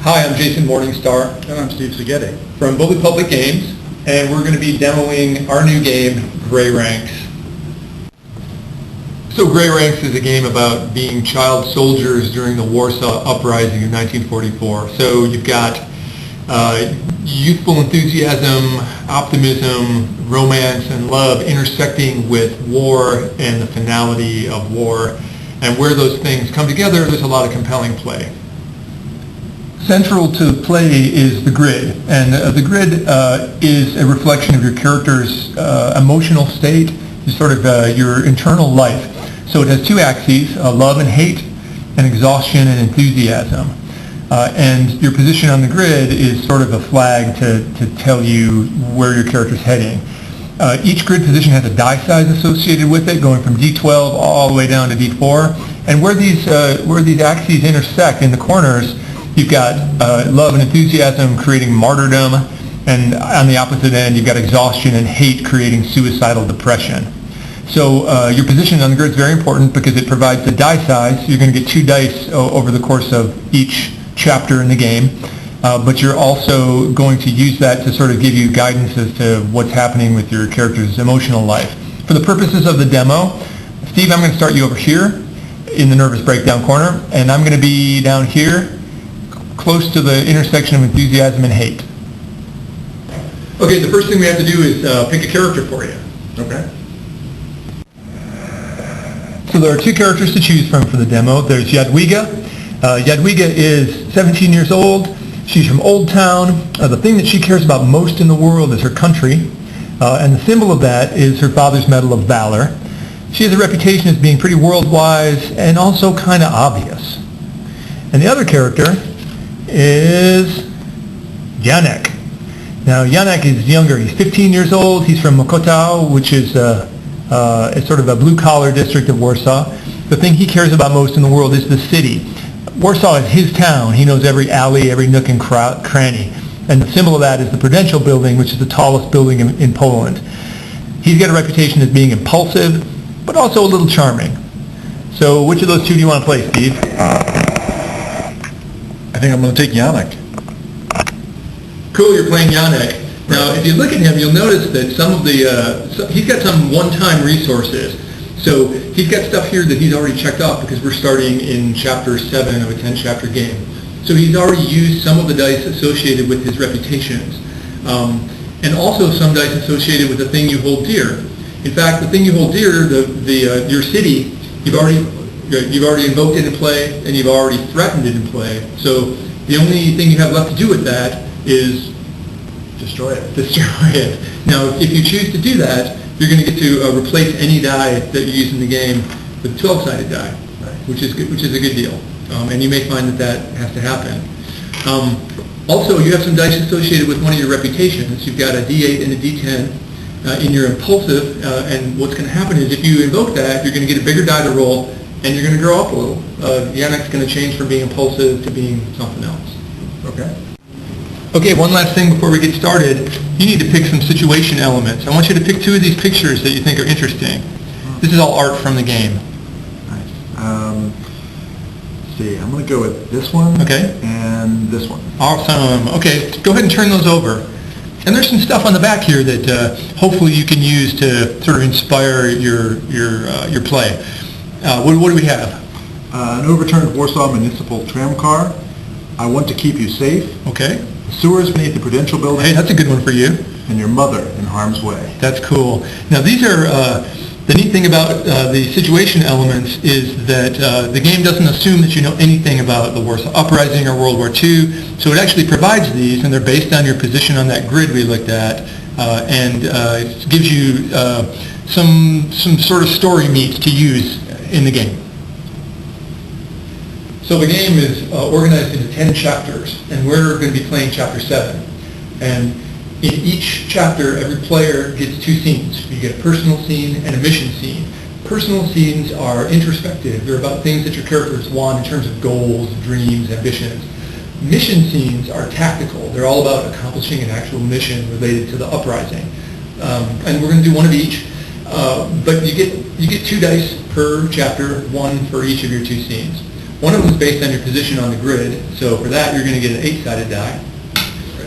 Hi, I'm Jason Morningstar. And I'm Steve Seghetti. From Bully Public Games, and we're going to be demoing our new game, Grey Ranks. So Grey Ranks is a game about being child soldiers during the Warsaw Uprising of 1944. So you've got youthful enthusiasm, optimism, romance, and love intersecting with war and the finality of war. And where those things come together, there's a lot of compelling play. Central to play is the grid, and the grid is a reflection of your character's emotional state, sort of your internal life. So it has two axes, love and hate, and exhaustion and enthusiasm. And your position on the grid is sort of a flag to tell you where your character's heading. Each grid position has a die size associated with it, going from D12 all the way down to D4. And where these axes intersect in the corners, you've got love and enthusiasm creating martyrdom, and on the opposite end, you've got exhaustion and hate creating suicidal depression. So your position on the grid is very important because it provides the die size. You're going to get 2 dice over the course of each chapter in the game, but you're also going to use that to sort of give you guidance as to what's happening with your character's emotional life. For the purposes of the demo, Steve, I'm going to start you over here in the nervous breakdown corner, and I'm going to be down here close to the intersection of enthusiasm and hate. Okay, the first thing we have to do is pick a character for you. Okay. So there are 2 characters to choose from for the demo. There's Jadwiga. Jadwiga is 17 years old. She's from Old Town. The thing that she cares about most in the world is her country, and the symbol of that is her father's Medal of Valor. She has a reputation as being pretty world-wise and also kind of obvious. And the other character is Janek. Now, Janek is younger. He's 15 years old. He's from Mokotów, which is sort of a blue-collar district of Warsaw. The thing he cares about most in the world is the city. Warsaw is his town. He knows every alley, every nook and cranny. And the symbol of that is the Prudential Building, which is the tallest building in Poland. He's got a reputation as being impulsive, but also a little charming. So which of those 2 do you want to play, Steve? I think I'm going to take Janek. Cool, you're playing Janek. Now, if you look at him, you'll notice that some of the, he's got some one-time resources. So he's got stuff here that he's already checked off because we're starting in Chapter 7 of a 10-chapter game. So he's already used some of the dice associated with his reputations. And also some dice associated with the thing you hold dear. In fact, the thing you hold dear, your city, you've already invoked it in play, and you've already threatened it in play. So the only thing you have left to do with that is Destroy it. Destroy it. Now, if you choose to do that, you're going to get to replace any die that you use in the game with a 12-sided die, right, which is a good deal. And you may find that has to happen. Also, you have some dice associated with one of your reputations. You've got a D8 and a D10 in your impulsive, and what's going to happen is if you invoke that, you're going to get a bigger die to roll, and you're going to grow up a little. Janek's going to change from being impulsive to being something else. Okay. Okay, one last thing before we get started. You need to pick some situation elements. I want you to pick 2 of these pictures that you think are interesting. This is all art from the game. Nice. Let's see, I'm going to go with this one. Okay. And this one. Awesome. Okay, go ahead and turn those over. And there's some stuff on the back here that hopefully you can use to sort of inspire your play. What do we have? An overturned Warsaw municipal tram car. I want to keep you safe. Okay. Sewers beneath the Prudential Building. Hey, that's a good one for you. And your mother in harm's way. That's cool. Now these are, the neat thing about the situation elements is that the game doesn't assume that you know anything about the Warsaw Uprising or World War II, so it actually provides these, and they're based on your position on that grid we looked at, and it gives you some sort of story meat to use in the game. So the game is organized into 10 chapters, and we're going to be playing Chapter 7. And in each chapter, every player gets 2 scenes. You get a personal scene and a mission scene. Personal scenes are introspective. They're about things that your characters want in terms of goals, dreams, ambitions. Mission scenes are tactical. They're all about accomplishing an actual mission related to the uprising. And we're going to do one of each. But you get 2 dice per chapter, 1 for each of your 2 scenes. One of them is based on your position on the grid, so for that you're going to get an 8-sided die.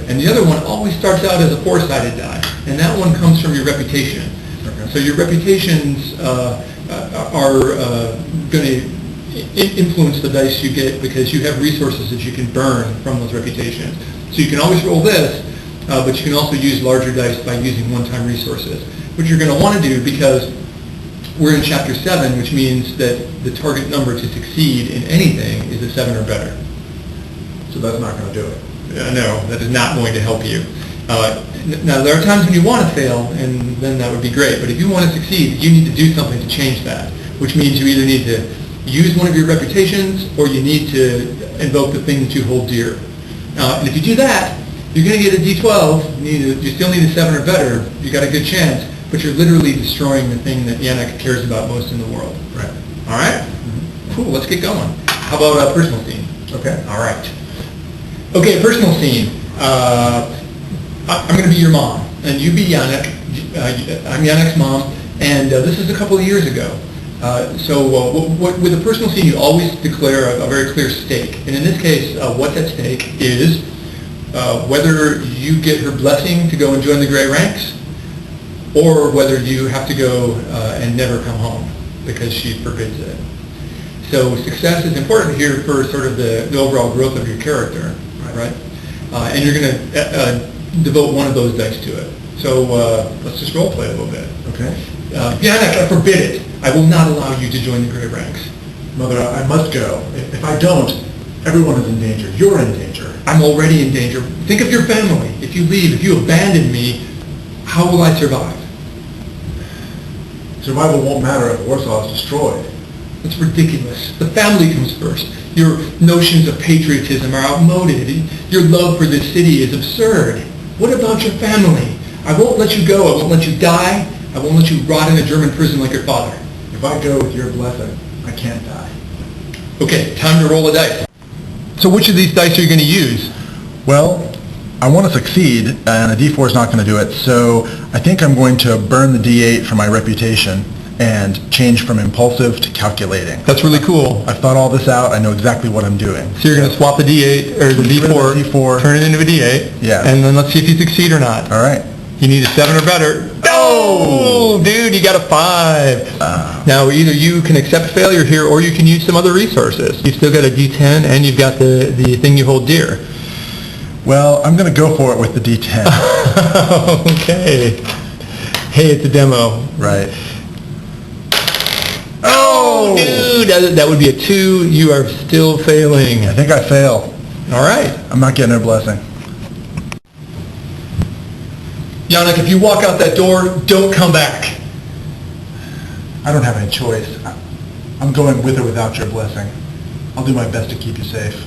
And the other one always starts out as a 4-sided die, and that one comes from your reputation. So your reputations are going to influence the dice you get because you have resources that you can burn from those reputations. So you can always roll this, but you can also use larger dice by using one-time resources, which you're going to want to do because we're in Chapter 7, which means that the target number to succeed in anything is a 7 or better. So that's not going to do it. No, that is not going to help you. Now, there are times when you want to fail, and then that would be great. But if you want to succeed, you need to do something to change that, which means you either need to use one of your reputations or you need to invoke the thing that you hold dear. And if you do that, you're going to get a D12. You still need a 7 or better. You got a good chance, but you're literally destroying the thing that Yannick cares about most in the world. Right. All right? Mm-hmm. Cool, let's get going. How about a personal scene? Okay. All right. Okay, personal scene. I'm going to be your mom, and you be Yannick. I'm Yannick's mom, and this is a couple of years ago. With a personal scene, you always declare a very clear stake. And in this case, what that stake is whether you get her blessing to go and join the Grey Ranks, or whether you have to go and never come home because she forbids it. So success is important here for sort of the overall growth of your character, right? And you're going to devote one of those dice to it. So let's just role play a little bit. Okay. Yannick, I forbid it. I will not allow you to join the Grey Ranks. Mother, I must go. If I don't, everyone is in danger. You're in danger. I'm already in danger. Think of your family. If you leave, if you abandon me, how will I survive? Survival won't matter if Warsaw is destroyed. It's ridiculous. The family comes first. Your notions of patriotism are outmoded. Your love for this city is absurd. What about your family? I won't let you go. I won't let you die. I won't let you rot in a German prison like your father. If I go with your blessing, I can't die. Okay, time to roll a dice. So which of these dice are you going to use? Well, I want to succeed, and a D4 is not going to do it, so I think I'm going to burn the D8 for my reputation and change from impulsive to calculating. That's really cool. I've thought all this out. I know exactly what I'm doing. So you're going to swap the D8, or the D4, turn it into a D8, yeah, and then let's see if you succeed or not. All right. You need a 7 or better. No! Dude, you got a 5. Now, either you can accept failure here, or you can use some other resources. You've still got a D10, and you've got the thing you hold dear. Well, I'm going to go for it with the D10. Okay. Hey, it's a demo. Right. Oh, dude, that would be a 2. You are still failing. I think I fail. All right. I'm not getting her blessing. Yannick, if you walk out that door, don't come back. I don't have any choice. I'm going with or without your blessing. I'll do my best to keep you safe.